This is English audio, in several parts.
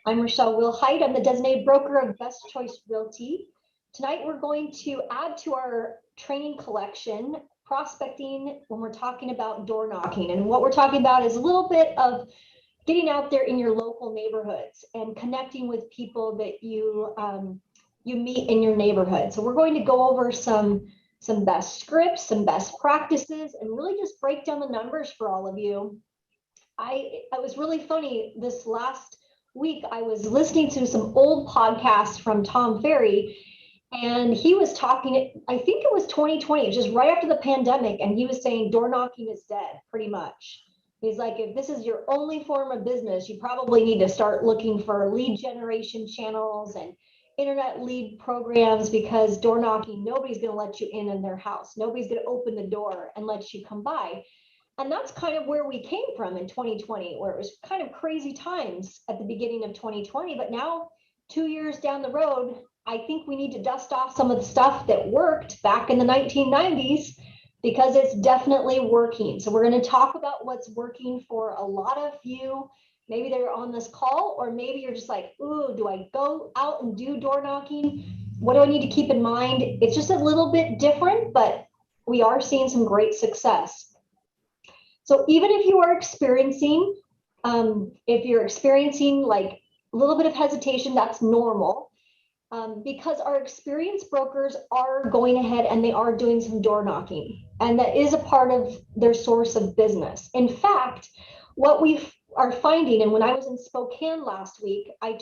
I'm Rochelle Wilhite. I'm the designated broker of Best Choice Realty. Tonight, we're going to add to our training collection, prospecting, when we're talking about door knocking. And what we're talking about is a little bit of getting out there in your local neighborhoods and connecting with people that you meet in your neighborhood. So we're going to go over some best scripts, some best practices, and really just break down the numbers for all of you. It was really funny this last week. I was listening to some old podcasts from Tom Ferry, and he was talking, I think it was 2020, just right after the pandemic, and he was saying door knocking is dead, pretty much. He's like, if this is your only form of business, you probably need to start looking for lead generation channels and internet lead programs, because door knocking, nobody's going to let you in their house. Nobody's going to open the door and let you come by. And that's kind of where we came from in 2020, where it was kind of crazy times at the beginning of 2020. But now, 2 years down the road, I think we need to dust off some of the stuff that worked back in the 1990s, because it's definitely working. So we're going to talk about what's working for a lot of you. Maybe they're on this call, or maybe you're just like, ooh, do I go out and do door knocking? What do I need to keep in mind? It's just a little bit different, but we are seeing some great success. So even if you are experiencing, like a little bit of hesitation, that's normal, because our experienced brokers are going ahead and they are doing some door knocking, and that is a part of their source of business. In fact, what we are finding, and when I was in Spokane last week, I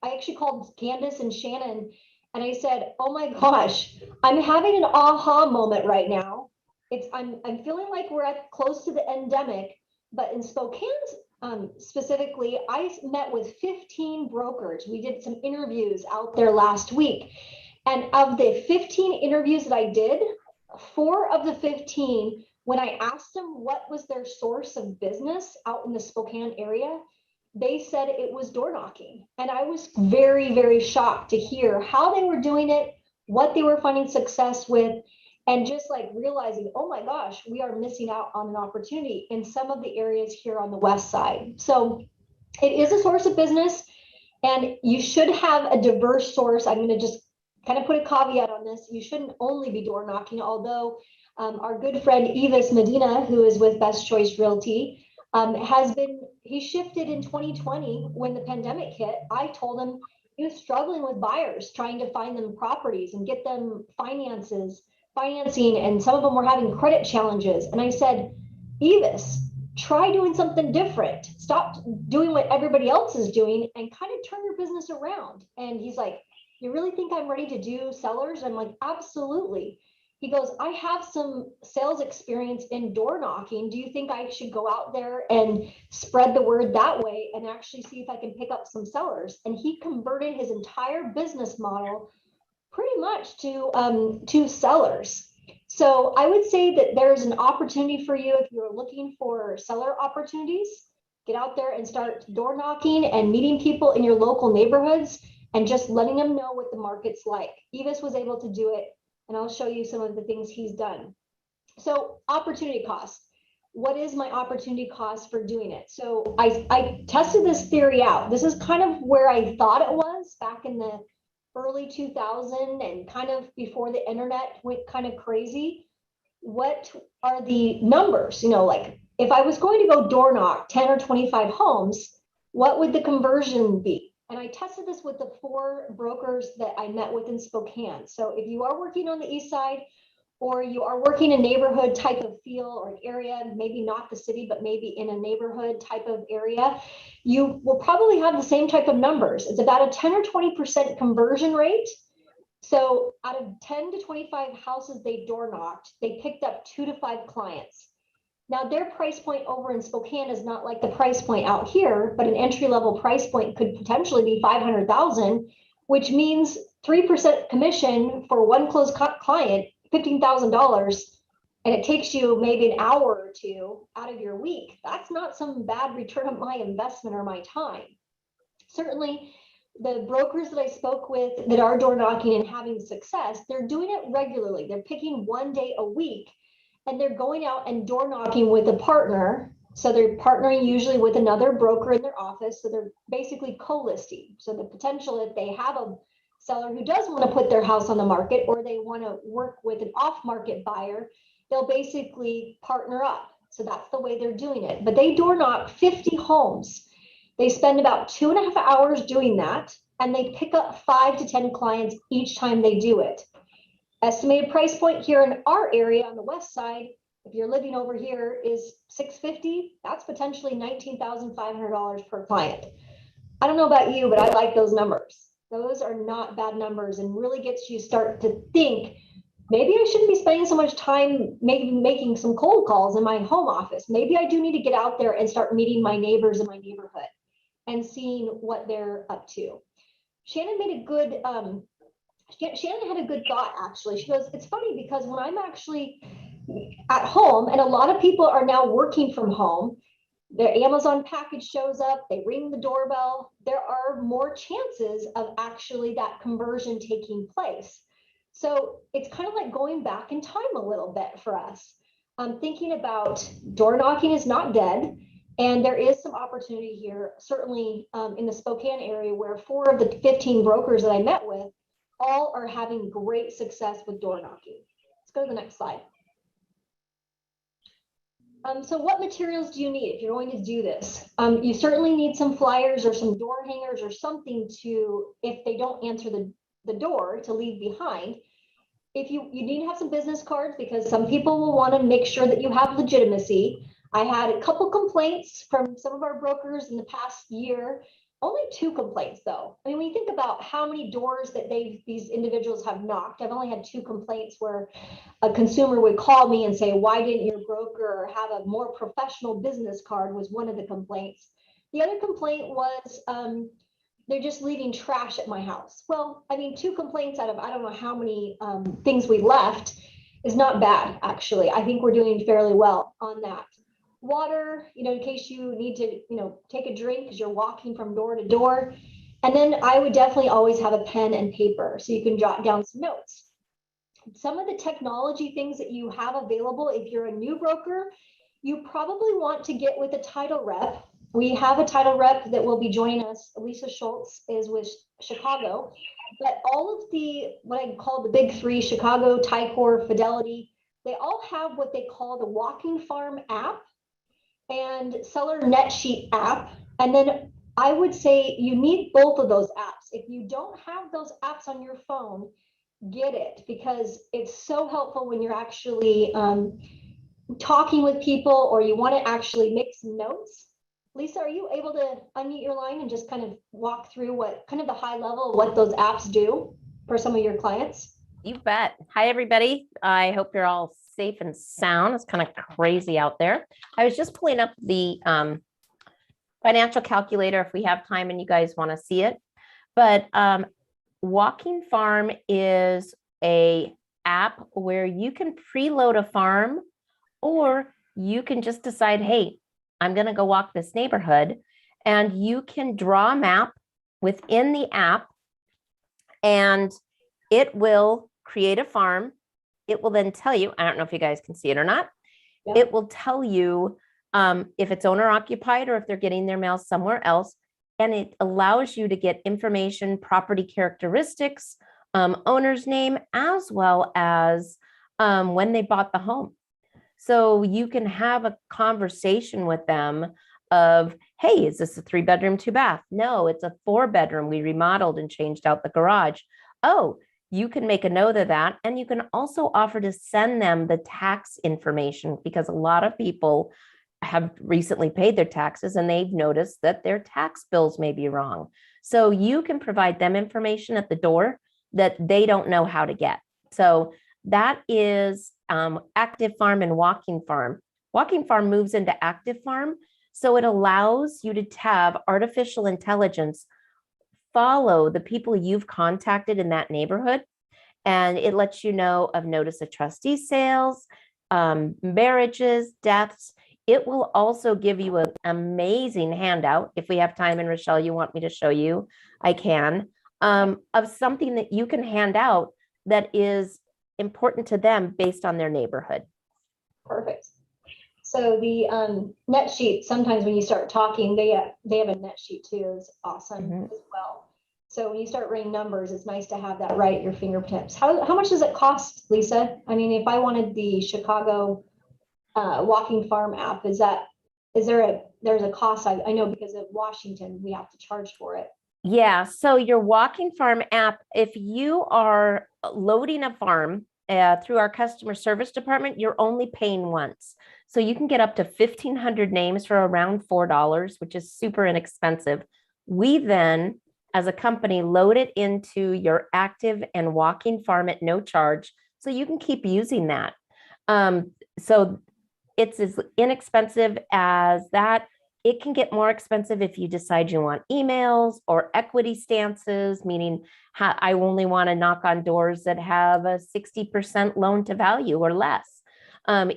actually called Candace and Shannon, and I said, oh my gosh, I'm having an aha moment right now. I'm feeling like we're close to the endemic, but in Spokane specifically, I met with 15 brokers. We did some interviews out there last week, and of the 15 interviews that I did, 4 of the 15, when I asked them what was their source of business out in the Spokane area, they said it was door knocking. And I was very, very shocked to hear how they were doing it, what they were finding success with, and just like realizing, oh my gosh, we are missing out on an opportunity in some of the areas here on the west side. So it is a source of business, and you should have a diverse source. I'm going to just kind of put a caveat on this. You shouldn't only be door knocking, although our good friend Evis Medina, who is with Best Choice Realty, he shifted in 2020 when the pandemic hit. I told him he was struggling with buyers, trying to find them properties and get them financing, and some of them were having credit challenges. And I said, Evis, try doing something different. Stop doing what everybody else is doing and kind of turn your business around. And he's like, you really think I'm ready to do sellers? I'm like, absolutely. He goes, I have some sales experience in door knocking. Do you think I should go out there and spread the word that way and actually see if I can pick up some sellers? And he converted his entire business model pretty much to sellers. So I would say that there's an opportunity for you if you're looking for seller opportunities. Get out there and start door knocking and meeting people in your local neighborhoods and just letting them know what the market's like. Evis was able to do it, and I'll show you some of the things he's done. So opportunity cost. What is my opportunity cost for doing it? So I tested this theory out. This is kind of where I thought it was back in the early 2000 and kind of before the internet went kind of crazy. What are the numbers? Like if I was going to go door knock 10 or 25 homes, what would the conversion be? And I tested this with the 4 brokers that I met with in Spokane. So if you are working on the east side, or you are working a neighborhood type of feel or an area, maybe not the city, but maybe in a neighborhood type of area, you will probably have the same type of numbers. It's about a 10 or 20% conversion rate. So out of 10 to 25 houses they door knocked, they picked up 2 to 5 clients. Now their price point over in Spokane is not like the price point out here, but an entry-level price point could potentially be $500,000, which means 3% commission for one closed client, $15,000, and it takes you maybe an hour or 2 out of your week. That's not some bad return on my investment or my time. Certainly, the brokers that I spoke with that are door knocking and having success, they're doing it regularly. They're picking one day a week, and they're going out and door knocking with a partner So they're partnering usually with another broker in their office. So they're basically co-listing. So the potential, if they have a seller who does want to put their house on the market, or they want to work with an off-market buyer, they'll basically partner up. So that's the way they're doing it. But they door knock 50 homes. They spend about 2.5 hours doing that, and they pick up 5 to 10 clients each time they do it. Estimated price point here in our area on the west side, if you're living over here, is $650. That's potentially $19,500 per client. I don't know about you, but I like those numbers. Those are not bad numbers, and really gets you start to think, maybe I shouldn't be spending so much time maybe making some cold calls in my home office. Maybe I do need to get out there and start meeting my neighbors in my neighborhood and seeing what they're up to. Shannon made a good Shannon had a good thought, actually. She goes, it's funny because when I'm actually at home, and a lot of people are now working from home, their Amazon package shows up, they ring the doorbell, there are more chances of actually that conversion taking place. So it's kind of like going back in time a little bit for us. I'm thinking about door knocking is not dead. And there is some opportunity here, certainly in the Spokane area, where 4 of the 15 brokers that I met with all are having great success with door knocking. Let's go to the next slide. So what materials do you need if you're going to do this? You certainly need some flyers or some door hangers or something to, if they don't answer the door, to leave behind. If you need to have some business cards, because some people will want to make sure that you have legitimacy. I had a couple complaints from some of our brokers in the past year. Only 2 complaints, though. I mean, when you think about how many doors that these individuals have knocked, I've only had 2 complaints where a consumer would call me and say, why didn't your broker have a more professional business card, was one of the complaints. The other complaint was they're just leaving trash at my house. Well, I mean, 2 complaints out of I don't know how many things we left is not bad, actually. I think we're doing fairly well on that. Water, in case you need to, take a drink because you're walking from door to door. And then I would definitely always have a pen and paper so you can jot down some notes. Some of the technology things that you have available, if you're a new broker, you probably want to get with a title rep. We have a title rep that will be joining us. Lisa Schultz is with Chicago, but all of the, what I call the big 3, Chicago, Ticor, Fidelity, they all have what they call the Walking Farm app and Seller Net Sheet app. And then I would say you need both of those apps. If you don't have those apps on your phone, get it, because it's so helpful when you're actually talking with people, or you want to actually make some notes. Lisa, are you able to unmute your line and just kind of walk through what kind of the high level of what those apps do for some of your clients? You bet. Hi, everybody. I hope you're all safe and sound. It's kind of crazy out there. I was just pulling up the financial calculator if we have time and you guys want to see it. But Walking Farm is a app where you can preload a farm, or you can just decide, hey, I'm going to go walk this neighborhood, and you can draw a map within the app, and it will create a farm. It will then tell you, I don't know if you guys can see it or not. Yeah. It will tell you if it's owner occupied or if they're getting their mail somewhere else. And it allows you to get information, property characteristics, owner's name, as well as when they bought the home. So you can have a conversation with them of, hey, is this a 3-bedroom, 2-bath? No, it's a 4-bedroom. We remodeled and changed out the garage. Oh, you can make a note of that. And you can also offer to send them the tax information, because a lot of people have recently paid their taxes and they've noticed that their tax bills may be wrong. So you can provide them information at the door that they don't know how to get. So that is Active Farm and Walking Farm. Walking Farm moves into Active Farm. So it allows you to have artificial intelligence follow the people you've contacted in that neighborhood. And it lets you know of notice of trustee sales, marriages, deaths. It will also give you an amazing handout. If we have time, and Rochelle, you want me to show you, I can, of something that you can hand out that is important to them based on their neighborhood. Perfect. So the net sheet, sometimes when you start talking, they have a net sheet too, is awesome as well. So when you start running numbers, it's nice to have that right at your fingertips. How much does it cost, Lisa? I mean, if I wanted the Chicago walking farm app, there's a cost? I know because of Washington, we have to charge for it. Yeah, so your walking farm app, if you are loading a farm through our customer service department, you're only paying once. So you can get up to 1,500 names for around $4, which is super inexpensive. We then, as a company, load it into your active and walking farm at no charge, so you can keep using that. So it's as inexpensive as that. It can get more expensive if you decide you want emails or equity stances, meaning I only want to knock on doors that have a 60% loan to value or less.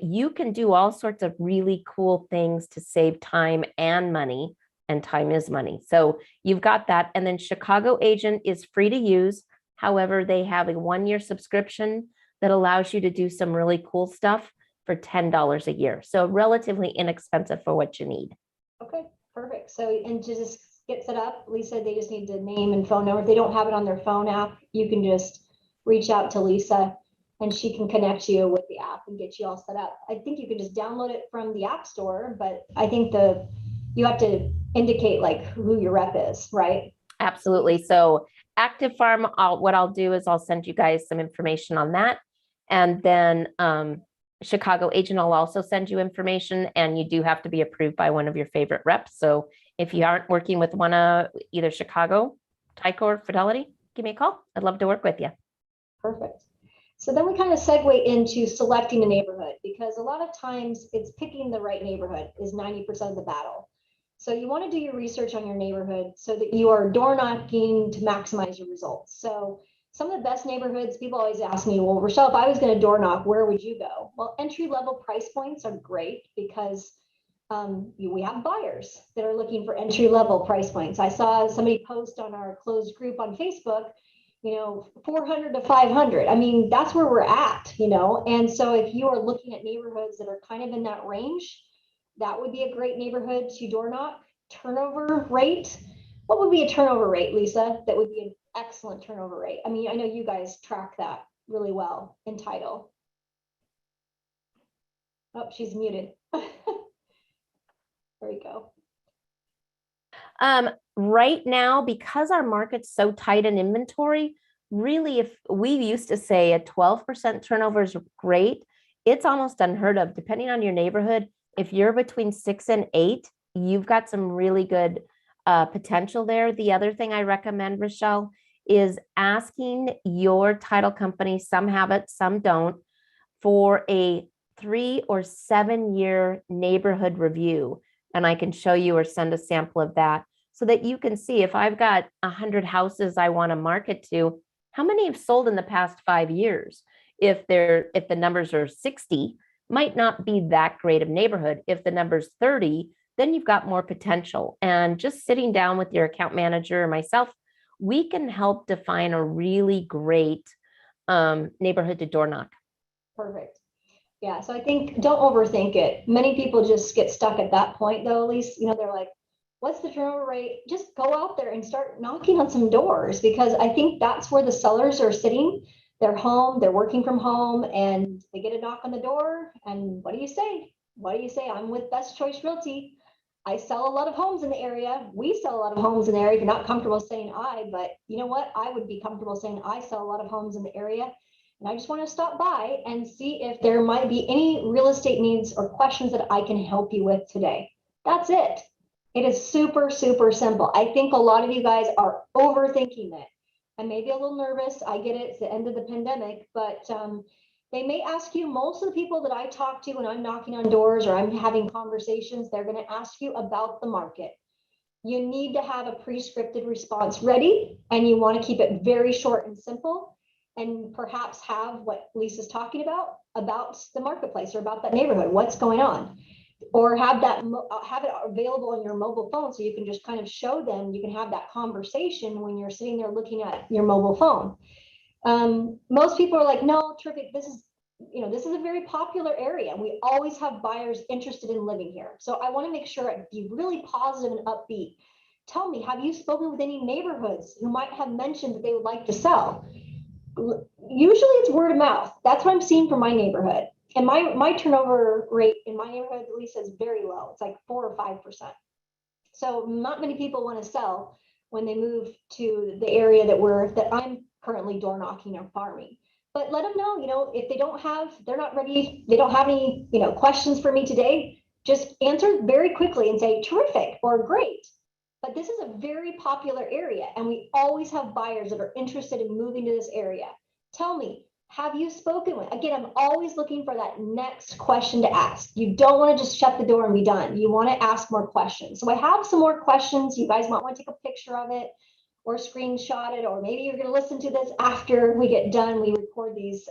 You can do all sorts of really cool things to save time and money, and time is money. So you've got that. And then Chicago Agent is free to use. However, they have a 1-year subscription that allows you to do some really cool stuff for $10 a year. So relatively inexpensive for what you need. Okay, perfect. So, and to just get set up, Lisa, they just need the name and phone number. If they don't have it on their phone app, you can just reach out to Lisa and she can connect you with the app and get you all set up. I think you can just download it from the App Store, but I think you have to indicate like who your rep is, right? Absolutely. So Active Farm, what I'll do is I'll send you guys some information on that. And then Chicago Agent, I'll also send you information, and you do have to be approved by one of your favorite reps. So if you aren't working with one of either Chicago, Tyco, or Fidelity, give me a call. I'd love to work with you. Perfect. So then we kind of segue into selecting a neighborhood, because a lot of times it's picking the right neighborhood is 90% of the battle. So you want to do your research on your neighborhood so that you are door knocking to maximize your results. So some of the best neighborhoods, people always ask me, well, Rochelle, if I was going to door knock, where would you go? Well, entry-level price points are great because we have buyers that are looking for entry-level price points. I saw somebody post on our closed group on Facebook, 400 to 500. I mean, that's where we're at, and so if you are looking at neighborhoods that are kind of in that range, that would be a great neighborhood to door knock. Turnover rate. What would be a turnover rate, Lisa? That would be an excellent turnover rate. I mean, I know you guys track that really well in title. Oh, she's muted. There we go. Right now, because our market's so tight in inventory, really, if we used to say a 12% turnover is great, it's almost unheard of. Depending on your neighborhood, if you're between 6 and 8, you've got some really good potential there. The other thing I recommend, Rochelle, is asking your title company, some have it, some don't, for a 3 or 7 year neighborhood review. And I can show you or send a sample of that so that you can see if I've got 100 houses I want to market to, how many have sold in the past 5 years? If the numbers are 60, might not be that great of neighborhood. If the number's 30, then you've got more potential. And just sitting down with your account manager or myself, we can help define a really great neighborhood to door knock. Perfect. Yeah, so I think don't overthink it. Many people just get stuck at that point, though. At least, they're like, what's the turnover rate? Just go out there and start knocking on some doors, because I think that's where the sellers are sitting. They're home, they're working from home, and they get a knock on the door. And what do you say? What do you say? I'm with Best Choice Realty. I sell a lot of homes in the area. We sell a lot of homes in the area. If you're not comfortable saying I, but you know what? I would be comfortable saying I sell a lot of homes in the area. And I just want to stop by and see if there might be any real estate needs or questions that I can help you with today. That's it. It is super, super simple. I think a lot of you guys are overthinking it. I may be a little nervous. I get it. It's the end of the pandemic, but they may ask you, most of the people that I talk to when I'm knocking on doors or I'm having conversations, they're going to ask you about the market. You need to have a pre-scripted response ready, and you want to keep it very short and simple, and perhaps have what Lisa's talking about the marketplace or about that neighborhood, what's going on, or have it available on your mobile phone so you can just kind of show them. You can have that conversation when you're sitting there looking at your mobile phone. Most people are like, no, terrific. this is a very popular area and we always have buyers interested in living here. So I want to make sure I be really positive and upbeat. Tell me, have you spoken with any neighborhoods who might have mentioned that they would like to sell? Usually it's word of mouth. That's what I'm seeing from my neighborhood. And my turnover rate in my neighborhood, at least, is very low. It's like 4 or 5%. So not many people want to sell when they move to the area that I'm currently door knocking or farming. But let them know, if they're not ready, they don't have any, questions for me today, just answer very quickly and say terrific or great. But this is a very popular area and we always have buyers that are interested in moving to this area. Tell me, have you spoken with? Again, I'm always looking for that next question to ask. You don't want to just shut the door and be done. You want to ask more questions. So I have some more questions. You guys might want to take a picture of it or screenshot it, or maybe you're going to listen to this after we get done. We record these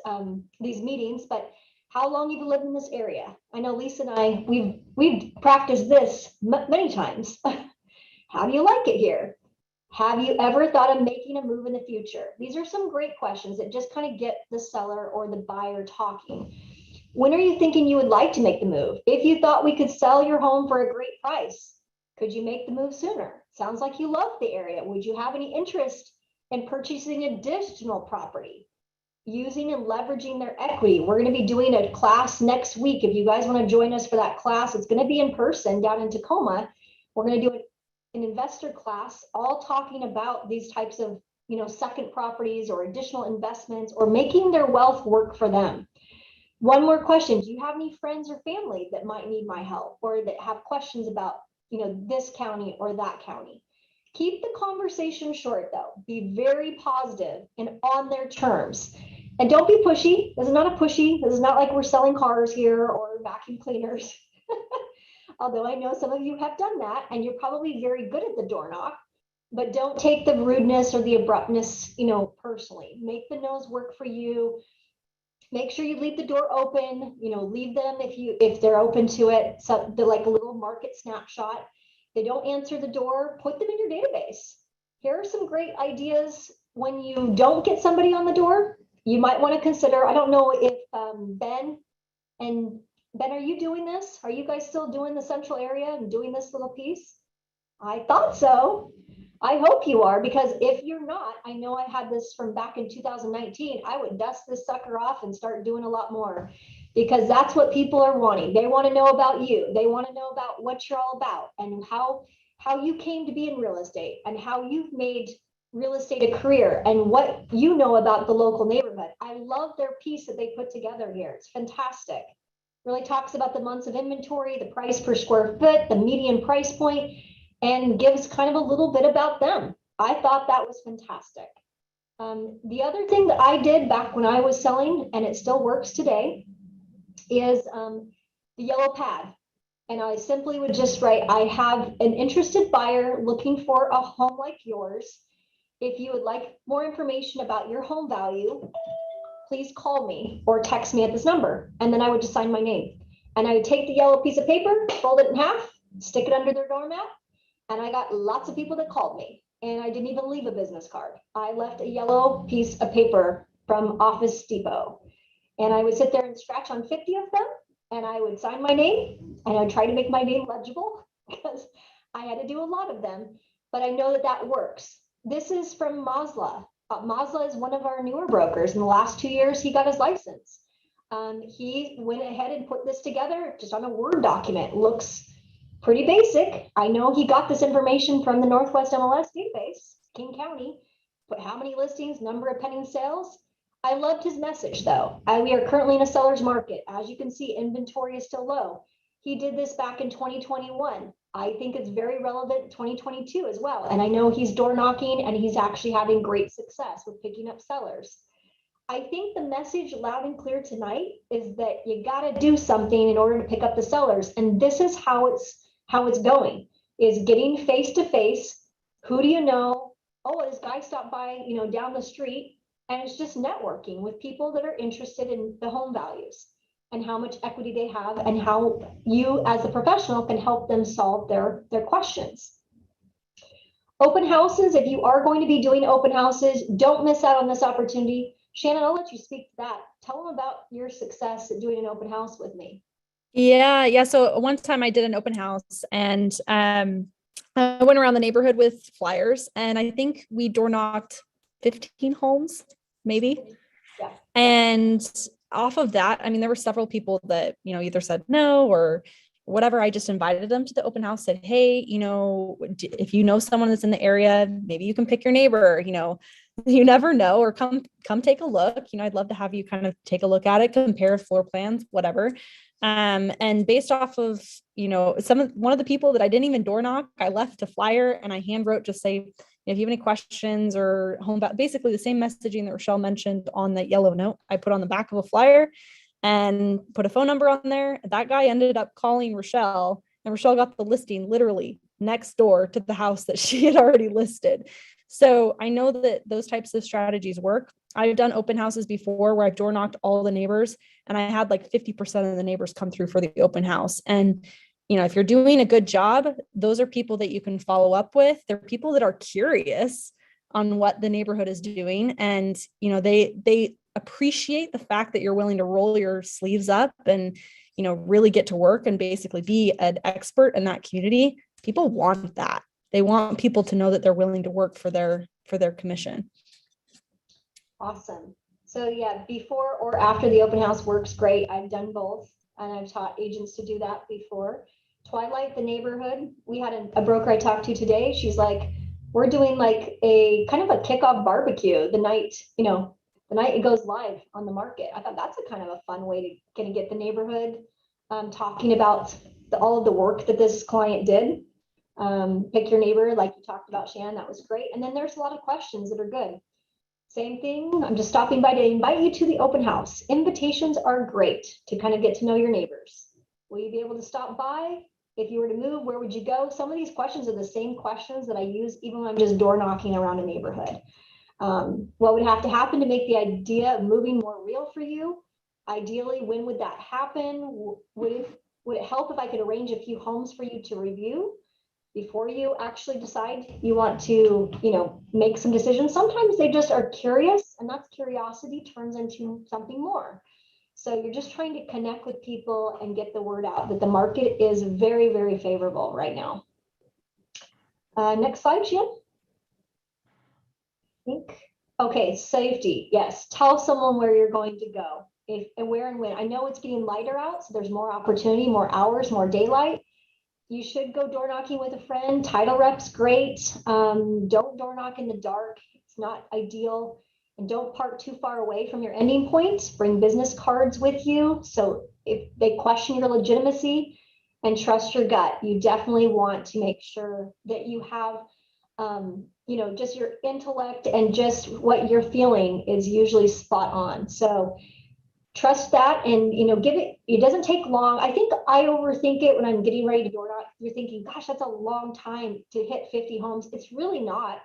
meetings, but how long have you lived in this area? I know Lisa and I, we've practiced this many times. How do you like it here? Have you ever thought of making a move in the future? These are some great questions that just kind of get the seller or the buyer talking. When are you thinking you would like to make the move? If you thought we could sell your home for a great price, could you make the move sooner? Sounds like you love the area. Would you have any interest in purchasing additional property, using and leveraging their equity? We're going to be doing a class next week. If you guys want to join us for that class, it's going to be in person down in Tacoma. We're going to do an investor class, all talking about these types of, second properties or additional investments or making their wealth work for them. One more question. Do you have any friends or family that might need my help or that have questions about, this county or that county? Keep the conversation short though. Be very positive and on their terms. And don't be pushy. This is not a pushy. This is not like we're selling cars here or vacuum cleaners. Although I know some of you have done that and you're probably very good at the door knock, but don't take the rudeness or the abruptness, personally. Make the no's work for you. Make sure you leave the door open, leave them if they're open to it. So they're like a little market snapshot. They don't answer the door, put them in your database. Here are some great ideas when you don't get somebody on the door. You might want to consider, I don't know if Ben, are you doing this? Are you guys still doing the central area and doing this little piece? I thought so. I hope you are, because if you're not, I know I had this from back in 2019. I would dust this sucker off and start doing a lot more, because that's what people are wanting. They want to know about you. They want to know about what you're all about and how you came to be in real estate and how you've made real estate a career and what you know about the local neighborhood. I love their piece that they put together here. It's fantastic. Really talks about the months of inventory, the price per square foot, the median price point, and gives kind of a little bit about them. I thought that was fantastic. The other thing that I did back when I was selling, and it still works today, is the yellow pad. And I simply would just write, I have an interested buyer looking for a home like yours. If you would like more information about your home value, please call me or text me at this number. And then I would just sign my name. And I would take the yellow piece of paper, fold it in half, stick it under their doormat. And I got lots of people that called me. And I didn't even leave a business card. I left a yellow piece of paper from Office Depot. And I would sit there and scratch on 50 of them. And I would sign my name. And I would try to make my name legible because I had to do a lot of them. But I know that that works. This is from Masla. Masla is one of our newer brokers. In the last 2 years, he got his license. He went ahead and put this together just on a Word document. Looks pretty basic. I know he got this information from the Northwest MLS database, King County, but how many listings, number of pending sales. I loved his message though. We are currently in a seller's market. As you can see, inventory is still low. He did this back in 2021. I think it's very relevant in 2022 as well. And I know he's door knocking and he's actually having great success with picking up sellers. I think the message loud and clear tonight is that you got to do something in order to pick up the sellers. And this is how it's going, is getting face to face. Who do you know? Oh, this guy stopped by, down the street. And it's just networking with people that are interested in the home values and how much equity they have and how you as a professional can help them solve their questions. Open houses, if you are going to be doing open houses, don't miss out on this opportunity. Shannon, I'll let you speak to that. Tell them about your success at doing an open house with me. Yeah. So one time I did an open house and I went around the neighborhood with flyers and I think we door knocked 15 homes, maybe. Yeah. And off of that, I mean, there were several people that, either said no or whatever. I just invited them to the open house, said, hey, if you know someone that's in the area, maybe you can pick your neighbor, you never know, or come take a look. I'd love to have you kind of take a look at it, compare floor plans, whatever. And based off of, one of the people that I didn't even door knock, I left a flyer and I hand wrote, just say, if you have any questions or basically the same messaging that Rochelle mentioned on that yellow note, I put on the back of a flyer and put a phone number on there. That guy ended up calling Rochelle, and Rochelle got the listing literally next door to the house that she had already listed. So I know that those types of strategies work. I've done open houses before where I've door knocked all the neighbors and I had like 50% of the neighbors come through for the open house. And if you're doing a good job, those are people that you can follow up with. They're people that are curious on what the neighborhood is doing. And, they appreciate the fact that you're willing to roll your sleeves up and, really get to work and basically be an expert in that community. People want that. They want people to know that they're willing to work for their commission. Awesome. So yeah, before or after the open house works great. I've done both and I've taught agents to do that before. Twilight the neighborhood. We had a broker I talked to today. She's like, we're doing like a kind of a kickoff barbecue the night it goes live on the market. I thought that's a kind of a fun way to kind of get the neighborhood talking about all of the work that this client did. Pick your neighbor, like you talked about, Shannon. That was great. And then there's a lot of questions that are good. Same thing. I'm just stopping by to invite you to the open house. Invitations are great to kind of get to know your neighbors. Will you be able to stop by? If you were to move, where would you go? Some of these questions are the same questions that I use even when I'm just door knocking around a neighborhood. What would have to happen to make the idea of moving more real for you? Ideally, when would that happen? Would it help if I could arrange a few homes for you to review before you actually decide you want to, make some decisions? Sometimes they just are curious, and that's curiosity turns into something more. So you're just trying to connect with people and get the word out that the market is very, very favorable right now. Next slide, Shannon. Okay, safety. Yes, tell someone where you're going to go, and where and when. I know it's getting lighter out, so there's more opportunity, more hours, more daylight. You should go door knocking with a friend. Title rep's great. Don't door knock in the dark. It's not ideal. And don't park too far away from your ending point. Bring business cards with you. So if they question your legitimacy, and trust your gut, you definitely want to make sure that you have, just your intellect and just what you're feeling is usually spot on. So trust that, and it doesn't take long. I think I overthink it when I'm getting ready to door knock. You're thinking, gosh, that's a long time to hit 50 homes. It's really not.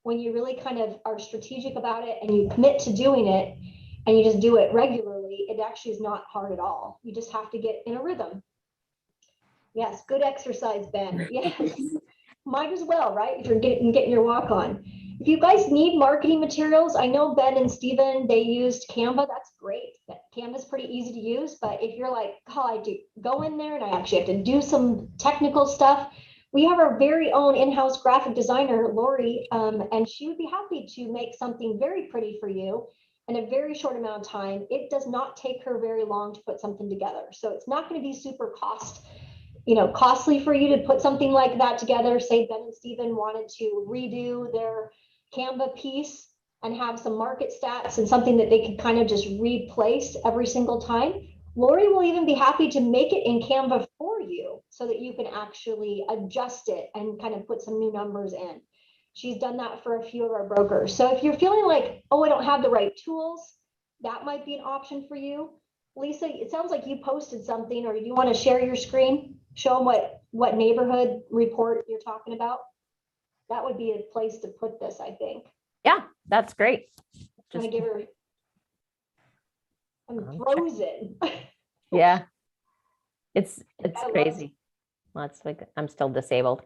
When you really kind of are strategic about it and you commit to doing it and you just do it regularly, it actually is not hard at all. You just have to get in a rhythm. Yes, good exercise, Ben. Yes, might as well, right? If you're getting your walk on. If you guys need marketing materials, I know Ben and Steven, they used Canva. That's great. Canva's pretty easy to use, but if you're like, oh, I do go in there and I actually have to do some technical stuff, we have our very own in-house graphic designer, Lori, and she would be happy to make something very pretty for you in a very short amount of time. It does not take her very long to put something together. So it's not going to be super costly for you to put something like that together. Say Ben and Steven wanted to redo their Canva piece and have some market stats and something that they could kind of just replace every single time. Lori will even be happy to make it in Canva for you so that you can actually adjust it and kind of put some new numbers in. She's done that for a few of our brokers. So if you're feeling like, oh, I don't have the right tools, that might be an option for you. Lisa, it sounds like you posted something, or do you want to share your screen? Show them what neighborhood report you're talking about. That would be a place to put this, I think. Yeah, that's great. I'm gonna give her. I'm frozen. Yeah, it's crazy. Well, it's like I'm still disabled.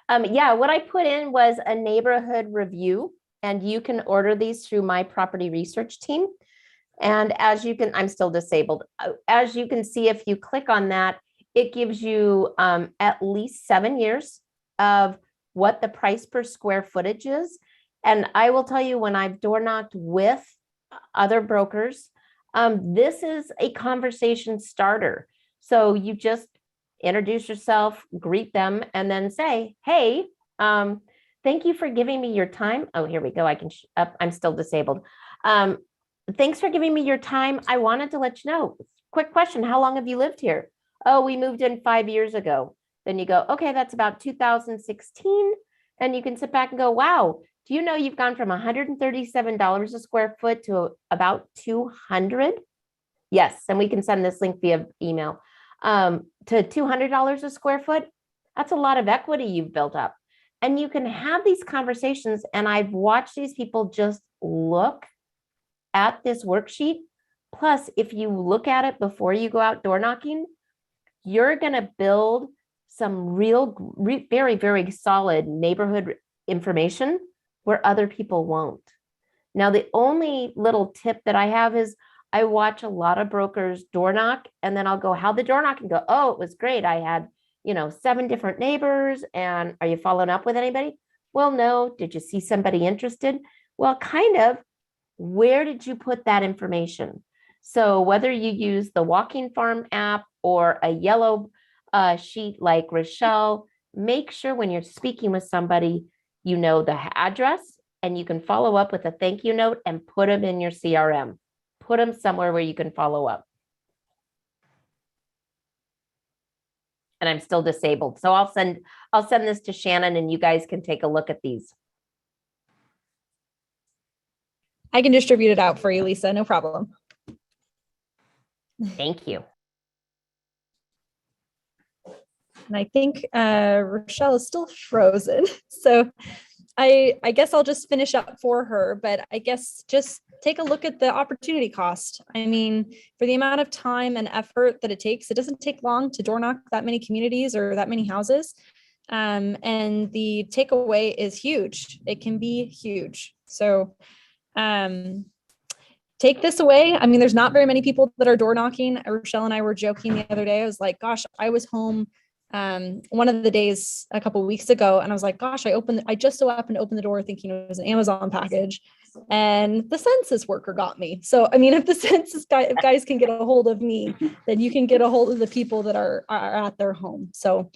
Yeah, what I put in was a neighborhood review. and you can order these through my property research team. And as you can, I'm still disabled. As you can see, if you click on that, it gives you at least 7 years of what the price per square footage is. And I will tell you, when I've door knocked with other brokers, this is a conversation starter. So you just introduce yourself, greet them, and then say, hey, thank you for giving me your time. Oh, here we go. I'm still disabled. Thanks for giving me your time. I wanted to let you know, quick question, how long have you lived here? Oh, we moved in 5 years ago. Then you go, okay, that's about 2016. And you can sit back and go, wow, do you know you've gone from $137 a square foot to about 200? Yes, and we can send this link via email to $200 a square foot. That's a lot of equity you've built up. And you can have these conversations. And I've watched these people just look at this worksheet. Plus, if you look at it before you go out door knocking, you're going to build some very, very solid neighborhood information where other people won't. Now, the only little tip that I have is I watch a lot of brokers door knock, and then I'll go, how'd the door knocking go? Oh, it was great. I had, 7 different neighbors. And are you following up with anybody? Well, no. Did you see somebody interested? Well, kind of. Where did you put that information? So whether you use the Walking Farm app or a yellow sheet like Rochelle, make sure when you're speaking with somebody, you know the address, and you can follow up with a thank you note and put them in your CRM. Put them somewhere where you can follow up. And I'm still disabled. So I'll send this to Shannon, and you guys can take a look at these. I can distribute it out for you, Lisa. No problem. Thank you. And I think Rochelle is still frozen. So I guess I'll just finish up for her, but I guess just take a look at the opportunity cost. I mean, for the amount of time and effort that it takes, it doesn't take long to door knock that many communities or that many houses. And the takeaway is huge. It can be huge. So take this away. I mean, there's not very many people that are door knocking. Rochelle and I were joking the other day. I was like, gosh, I was home one of the days a couple of weeks ago, and I was like, gosh, I just so happened to open the door thinking it was an Amazon package, and the census worker got me. So, I mean, if the census guys can get a hold of me, then you can get a hold of the people that are at their home. So,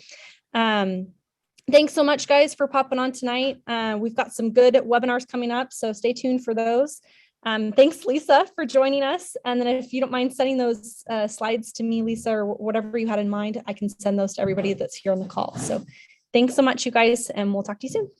thanks so much, guys, for popping on tonight. We've got some good webinars coming up, so stay tuned for those. Thanks, Lisa, for joining us. And then if you don't mind sending those slides to me, Lisa, or whatever you had in mind, I can send those to everybody that's here on the call. So thanks so much, you guys, and we'll talk to you soon.